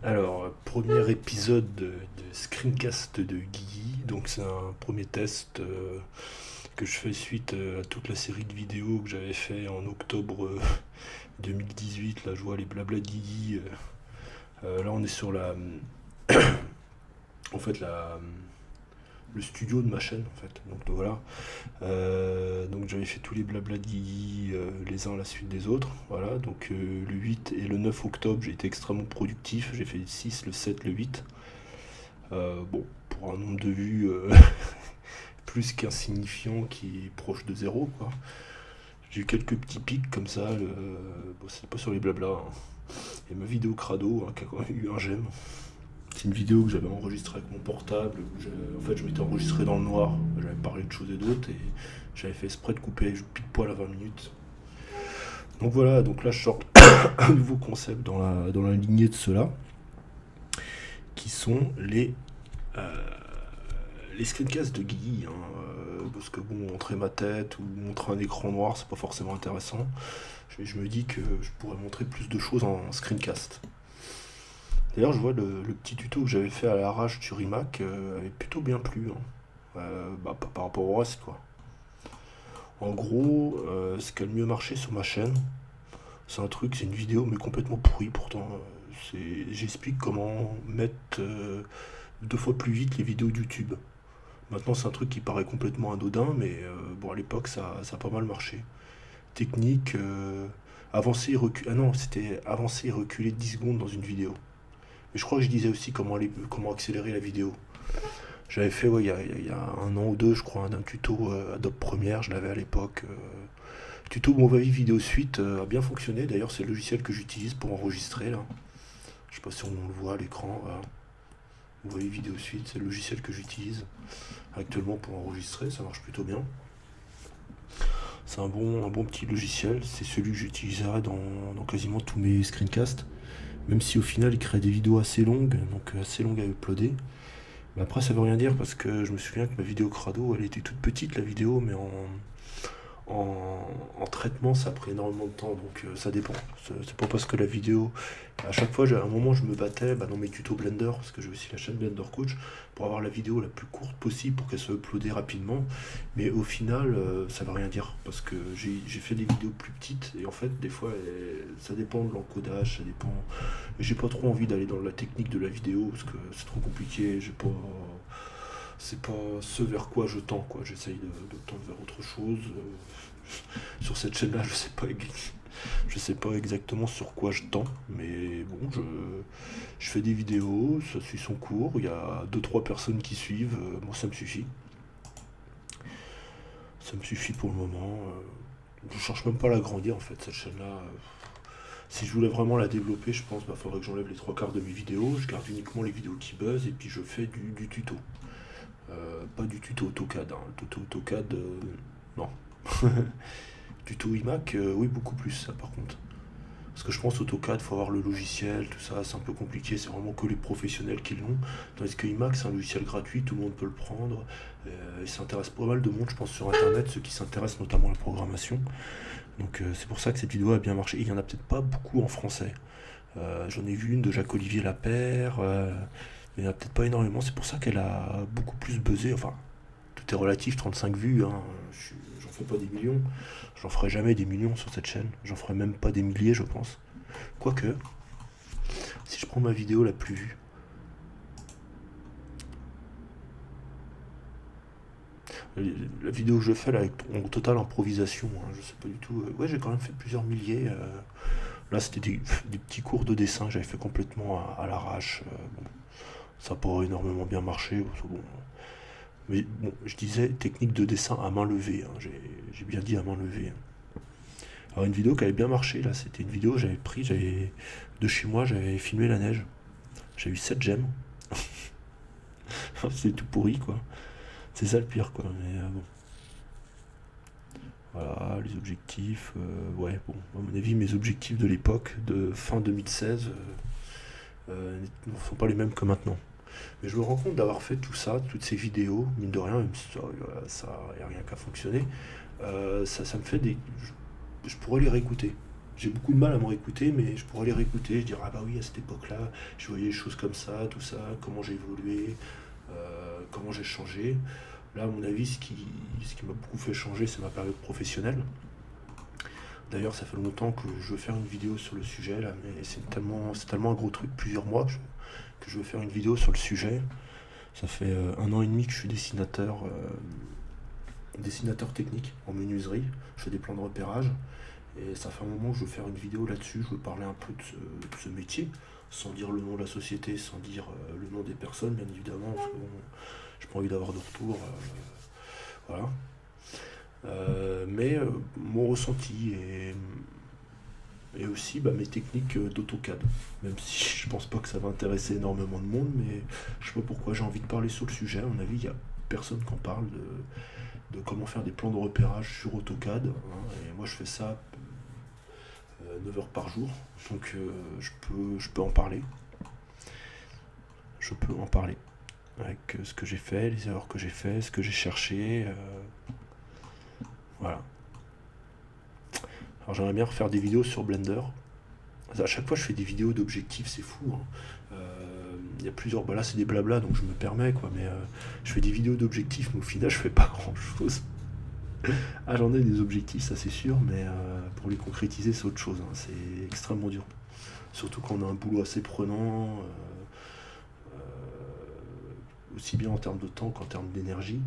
Alors, premier épisode de screencast de Guigui. Donc, c'est un premier test que je fais suite à toute la série de vidéos que j'avais fait en octobre 2018. Là, je vois les blabla de Guigui. Là, on est sur en fait, le studio de ma chaîne, en fait. Donc, voilà. Donc, j'avais fait tous les blabla de Guigui les uns à la suite des autres. Voilà. Donc, le 8 et le 9 octobre, j'ai été extrêmement productif. J'ai fait le 6, le 7, le 8. Bon, pour un nombre de vues plus qu'insignifiant qui est proche de zéro, quoi. J'ai eu quelques petits pics comme ça, bon, c'est pas sur les blabla, hein. Et ma vidéo crado, hein, qui a quand même eu un j'aime. C'est une vidéo que j'avais enregistrée avec mon portable. En fait, je m'étais enregistré dans le noir. J'avais parlé de choses et d'autres et j'avais fait exprès de couper pile poil à 20 minutes. Donc voilà, donc là je sors un nouveau concept dans la lignée de ceux-là, qui sont euh, les screencasts de Guigui, hein, parce que bon, montrer ma tête ou montrer un écran noir, c'est pas forcément intéressant. Je me dis que je pourrais montrer plus de choses en screencast. D'ailleurs, je vois le petit tuto que j'avais fait à l'arrache sur iMac avait plutôt bien plu, hein. Bah, par rapport au reste, quoi. En gros, ce qui a le mieux marché sur ma chaîne, c'est un truc, c'est une vidéo, mais complètement pourrie pourtant. J'explique comment mettre deux fois plus vite les vidéos de YouTube. Maintenant, c'est un truc qui paraît complètement anodin, mais bon, à l'époque, ça a pas mal marché. Technique, avancer et reculer. Ah non, c'était avancer et reculer 10 secondes dans une vidéo. Mais je crois que je disais aussi comment accélérer la vidéo. J'avais fait, ouais, il y a un an ou deux, je crois, d'un tuto Adobe Premiere, je l'avais à l'époque. Tuto Movavi Vidéo Suite a bien fonctionné. D'ailleurs, c'est le logiciel que j'utilise pour enregistrer, là. Je sais pas si on le voit à l'écran. Voilà. Movavi Vidéo Suite, c'est le logiciel que j'utilise actuellement pour enregistrer. Ça marche plutôt bien. C'est un bon petit logiciel. C'est celui que j'utiliserai dans quasiment tous mes screencasts. Même si au final, il crée des vidéos assez longues, donc assez longues à uploader. Mais après, ça veut rien dire parce que je me souviens que ma vidéo crado, elle était toute petite, la vidéo, mais en traitement, ça a pris énormément de temps, donc ça dépend. C'est pas parce que la vidéo. À chaque fois, à un moment, je me battais dans mes tutos Blender, parce que j'ai aussi la chaîne Blender Coach, pour avoir la vidéo la plus courte possible pour qu'elle soit uploadée rapidement. Mais au final, ça veut rien dire, parce que j'ai fait des vidéos plus petites, et en fait, des fois, ça dépend de l'encodage, ça dépend. J'ai pas trop envie d'aller dans la technique de la vidéo, parce que c'est trop compliqué, j'ai pas. C'est pas ce vers quoi je tends, quoi. J'essaye de tendre vers autre chose. Sur cette chaîne-là, je sais pas exactement sur quoi je tends, mais bon, je fais des vidéos, ça suit son cours, il y a deux trois personnes qui suivent, moi ça me suffit. Ça me suffit pour le moment. Je cherche même pas à l'agrandir en fait, cette chaîne-là. Si je voulais vraiment la développer, je pense qu'il faudrait que j'enlève les trois quarts de mes vidéos, je garde uniquement les vidéos qui buzzent et puis je fais du tuto. Pas du tuto AutoCAD, hein. Le tuto AutoCAD, non. Tuto iMac, oui, beaucoup plus, ça par contre. Parce que je pense AutoCAD, il faut avoir le logiciel, tout ça, c'est un peu compliqué, c'est vraiment que les professionnels qui l'ont. Tandis que iMac, c'est un logiciel gratuit, tout le monde peut le prendre. Et ça intéresse pas mal de monde, je pense, sur Internet, ceux qui s'intéressent notamment à la programmation. Donc c'est pour ça que cette vidéo a bien marché. Et il y en a peut-être pas beaucoup en français. J'en ai vu une de Jacques-Olivier Lapère, il n'y en a peut-être pas énormément, c'est pour ça qu'elle a beaucoup plus buzzé. Enfin, tout est relatif, 35 vues, hein. J'en fais pas des millions. J'en ferai jamais des millions sur cette chaîne. J'en ferai même pas des milliers, je pense. Quoique, si je prends ma vidéo la plus vue, la vidéo que je fais là, en totale improvisation, hein, je sais pas du tout. Ouais, j'ai quand même fait plusieurs milliers. Là, c'était des petits cours de dessin, j'avais fait complètement à l'arrache. Bon, ça n'a pas énormément bien marché. Bon. Mais bon, je disais technique de dessin à main levée, hein, j'ai bien dit à main levée. Alors une vidéo qui avait bien marché, là, c'était une vidéo que j'avais de chez moi, j'avais filmé la neige. J'ai eu 7 gemmes. C'est tout pourri, quoi. C'est ça le pire, quoi. Mais bon. Voilà, les objectifs. Ouais, bon, à mon avis, mes objectifs de l'époque, de fin 2016, ne sont pas les mêmes que maintenant. Mais je me rends compte d'avoir fait tout ça, toutes ces vidéos, mine de rien, même si ça n'y a rien qu'à fonctionner, ça me fait des. Je pourrais les réécouter. j'ai beaucoup de mal à me réécouter, mais je pourrais les réécouter, je dirais ah bah oui à cette époque-là, je voyais les choses comme ça, tout ça, comment j'ai évolué, comment j'ai changé. Là, à mon avis, ce qui m'a beaucoup fait changer, c'est ma période professionnelle. D'ailleurs, ça fait longtemps que je veux faire une vidéo sur le sujet, là, mais c'est tellement un gros truc, plusieurs mois que je veux faire une vidéo sur le sujet. Ça fait 1 an et demi que je suis dessinateur technique en menuiserie. Je fais des plans de repérage. Et ça fait un moment que je veux faire une vidéo là-dessus. Je veux parler un peu de ce métier, sans dire le nom de la société, sans dire le nom des personnes, bien évidemment, parce que bon, j'ai pas envie d'avoir de retour. Voilà. Mais mon ressenti et aussi bah, mes techniques d'AutoCAD. Même si je pense pas que ça va intéresser énormément de monde, mais je sais pas pourquoi j'ai envie de parler sur le sujet. À mon avis, il y a personne qui en parle de comment faire des plans de repérage sur AutoCAD, hein. Et moi, je fais ça 9 heures par jour, donc je peux en parler. Je peux en parler avec ce que j'ai fait, les erreurs que j'ai fait, ce que j'ai cherché. Voilà. Alors j'aimerais bien refaire des vidéos sur Blender. À chaque fois je fais des vidéos d'objectifs, c'est fou, hein. Il y a plusieurs. Bah là c'est des blabla donc je me permets quoi, mais je fais des vidéos d'objectifs, mais au final je fais pas grand chose. Ah j'en ai des objectifs, ça c'est sûr, mais pour les concrétiser c'est autre chose, hein. C'est extrêmement dur. Surtout quand on a un boulot assez prenant, aussi bien en termes de temps qu'en termes d'énergie,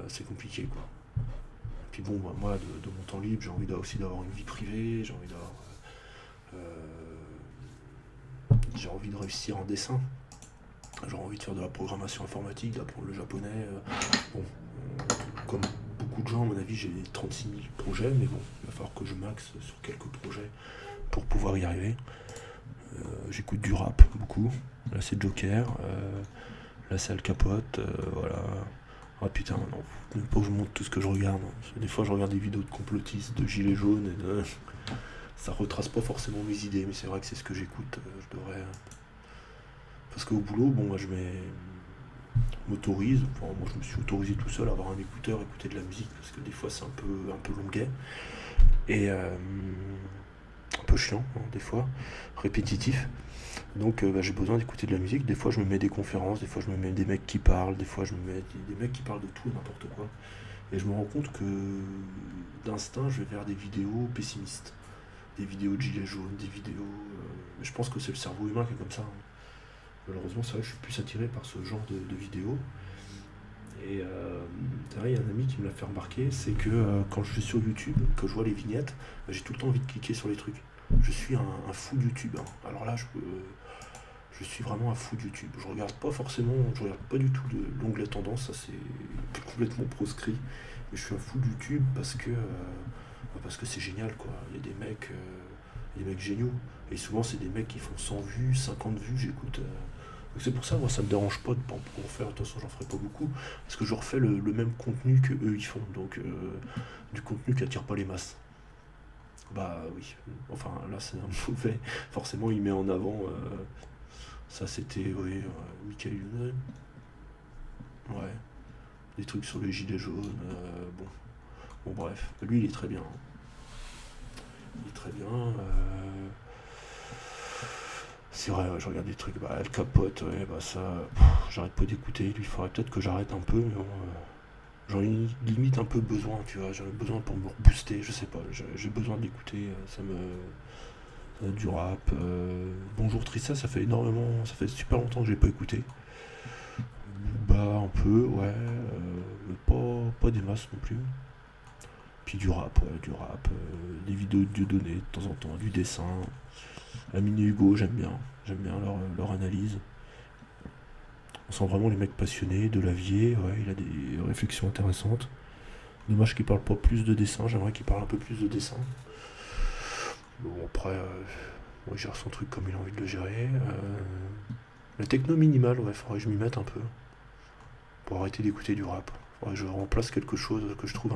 c'est compliqué quoi. Puis bon, bah, moi, de mon temps libre, j'ai envie aussi d'avoir une vie privée, euh, j'ai envie de réussir en dessin, j'ai envie de faire de la programmation informatique, d'apprendre le japonais. Bon, comme beaucoup de gens, à mon avis, j'ai 36 000 projets, mais bon, il va falloir que je maxe sur quelques projets pour pouvoir y arriver. J'écoute du rap, beaucoup. Là, c'est Joker. Là, c'est Al Capote. Voilà. Ah putain, non, faut même pas que je montre tout ce que je regarde, hein. Parce que des fois, je regarde des vidéos de complotistes, de gilets jaunes, ça retrace pas forcément mes idées, mais c'est vrai que c'est ce que j'écoute. Je devrais. Parce qu'au boulot, bon, moi, m'autorise, enfin, moi, je me suis autorisé tout seul à avoir un écouteur, écouter de la musique, parce que des fois, c'est un peu longuet. Et un peu chiant, hein, des fois, répétitif. Donc bah, j'ai besoin d'écouter de la musique. Des fois je me mets des conférences, des fois je me mets des mecs qui parlent, des fois je me mets des mecs qui parlent de tout et n'importe quoi. Et je me rends compte que d'instinct je vais vers des vidéos pessimistes, des vidéos de gilets jaunes, des vidéos. Mais je pense que c'est le cerveau humain qui est comme ça, hein. Malheureusement c'est vrai que je suis plus attiré par ce genre de vidéos. Et c'est vrai, il y a un ami qui me l'a fait remarquer, c'est que quand je suis sur YouTube, que je vois les vignettes, bah, j'ai tout le temps envie de cliquer sur les trucs. Je suis un fou de YouTube, hein. Alors là, je suis vraiment un fou de YouTube. Je regarde pas du tout l'onglet tendance, ça c'est complètement proscrit. Mais je suis un fou de YouTube parce que c'est génial quoi. Il y a des mecs géniaux. Et souvent c'est des mecs qui font 100 vues, 50 vues, j'écoute. Donc c'est pour ça, moi ça me dérange pas de pas en faire, de toute façon j'en ferai pas beaucoup, parce que je refais le même contenu que eux ils font, donc du contenu qui attire pas les masses. Bah oui, enfin là c'est un mauvais, forcément il met en avant, ça c'était, oui, Michael Youn, ouais, des trucs sur les gilets jaunes, bon, bref, lui il est très bien, hein. Il est très bien, c'est vrai, ouais, je regarde des trucs, bah El Capote, ouais, bah ça, j'arrête pas d'écouter, lui il faudrait peut-être que j'arrête un peu, mais bon, j'en ai limite un peu besoin, tu vois, j'en ai besoin pour me rebooster, je sais pas, j'ai besoin d'écouter, du rap. Bonjour Trissa, ça fait super longtemps que j'ai pas écouté. Bah un peu, ouais, mais pas des masses non plus. Puis du rap, ouais, du rap, des vidéos de Dieudonné de temps en temps, du dessin. Amine et Hugo, j'aime bien leur analyse. On sent vraiment les mecs passionnés, de Lavier, ouais, il a des réflexions intéressantes. Dommage qu'il parle pas plus de dessin, j'aimerais qu'il parle un peu plus de dessin. Bon, après, il gère son truc comme il a envie de le gérer. La techno minimale, ouais, faudrait que je m'y mette un peu. Pour arrêter d'écouter du rap. Faudrait que je remplace quelque chose, que je trouve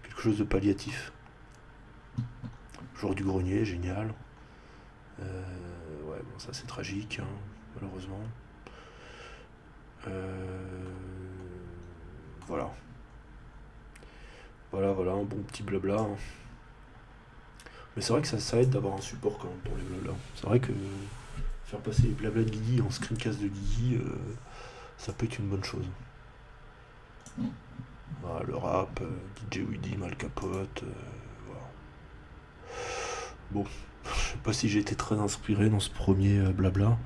quelque chose de palliatif. Genre du grenier, génial. Ouais, bon, ça c'est tragique, hein, malheureusement. Voilà. Voilà, un bon petit blabla, hein. Mais c'est vrai que ça aide d'avoir un support quand même pour les blabla. C'est vrai que faire passer les blabla de Guigui en screencast de Guigui, ça peut être une bonne chose. Voilà, le rap, DJ Weedy, Mal Capote, voilà. Bon, je sais pas si j'ai été très inspiré dans ce premier blabla.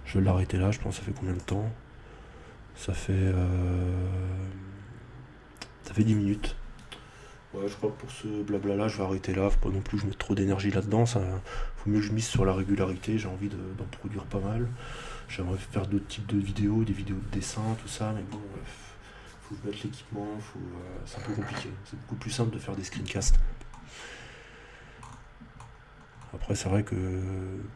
Je vais l'arrêter là, je pense que ça fait combien de temps? Ça fait 10 minutes. Ouais, je crois que pour ce blabla là, je vais arrêter là. Faut pas non plus que je mette trop d'énergie là-dedans. Ça, faut mieux que je mise sur la régularité. J'ai envie d'en produire pas mal. J'aimerais faire d'autres types de vidéos, des vidéos de dessin, tout ça. Mais bon, faut que je mette l'équipement. C'est un peu compliqué. C'est beaucoup plus simple de faire des screencasts. Après, c'est vrai que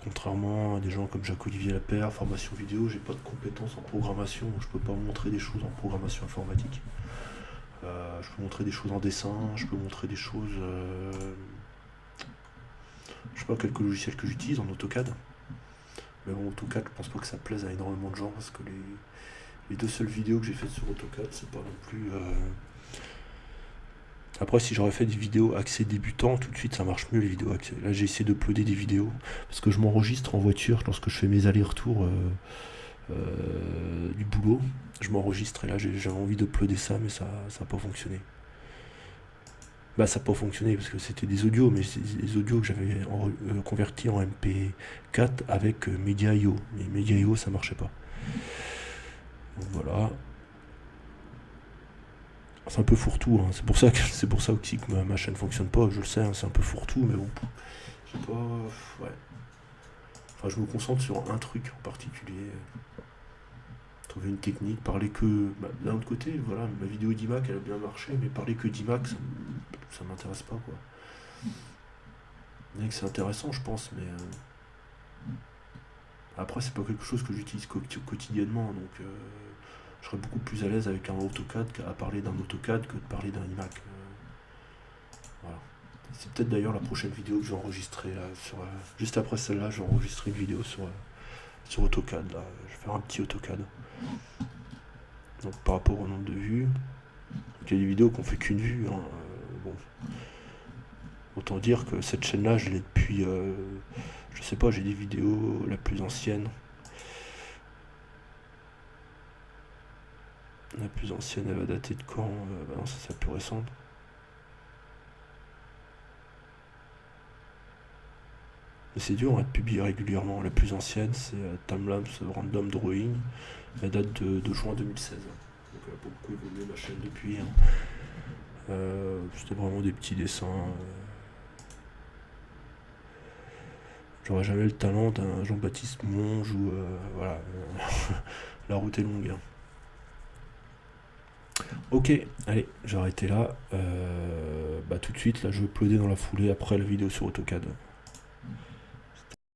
contrairement à des gens comme Jacques-Olivier Lapère, formation vidéo, j'ai pas de compétences en programmation. Je peux pas montrer des choses en programmation informatique. Je peux montrer des choses en dessin, je peux montrer des choses. Je sais pas quelques logiciels que j'utilise en AutoCAD. Mais bon, AutoCAD, je pense pas que ça plaise à énormément de gens parce que les 2 seules vidéos que j'ai faites sur AutoCAD, c'est pas non plus. Après, si j'aurais fait des vidéos accès débutant, tout de suite ça marche mieux les vidéos accès. Là, j'ai essayé d'uploader des vidéos parce que je m'enregistre en voiture lorsque je fais mes allers-retours du boulot. Je m'enregistre et là, j'avais envie d'uploader ça, mais ça n'a pas fonctionné. Bah, ça n'a pas fonctionné parce que c'était des audios, mais c'est des audios que j'avais convertis en MP4 avec Media.io. Mais Media.io, ça marchait pas. Donc voilà. C'est un peu fourre-tout, hein. C'est pour ça aussi que ma chaîne fonctionne pas, je le sais, hein, c'est un peu fourre-tout, mais bon, je sais pas, ouais. Enfin, je me concentre sur un truc en particulier, trouver une technique, parler que, d'un autre côté, voilà, ma vidéo d'IMAC, elle a bien marché, mais parler que d'IMAC, ça m'intéresse pas, quoi. C'est intéressant, je pense, mais après, c'est pas quelque chose que j'utilise quotidiennement, donc je serais beaucoup plus à l'aise avec un AutoCAD qu'à parler d'un AutoCAD que de parler d'un iMac. Voilà. C'est peut-être d'ailleurs la prochaine vidéo que je vais enregistrer là, juste après celle-là, je vais enregistrer une vidéo sur AutoCAD. Là. Je vais faire un petit AutoCAD. Donc par rapport au nombre de vues, il y a des vidéos qu'on fait qu'une vue. Hein. Bon. Autant dire que cette chaîne-là, je l'ai depuis, je sais pas, j'ai des vidéos la plus ancienne. La plus ancienne, elle va dater de quand? Non, ça c'est la plus récente. Mais c'est dur de publier régulièrement. La plus ancienne, c'est Timelapse Random Drawing. Elle date de juin 2016. Donc elle a beaucoup évolué ma chaîne depuis. Hein. C'était vraiment des petits dessins. J'aurais jamais le talent d'un Jean-Baptiste Monge ou voilà. La route est longue. Hein. Ok, allez, j'ai arrêté là. Tout de suite, là, je vais uploader dans la foulée après la vidéo sur AutoCAD.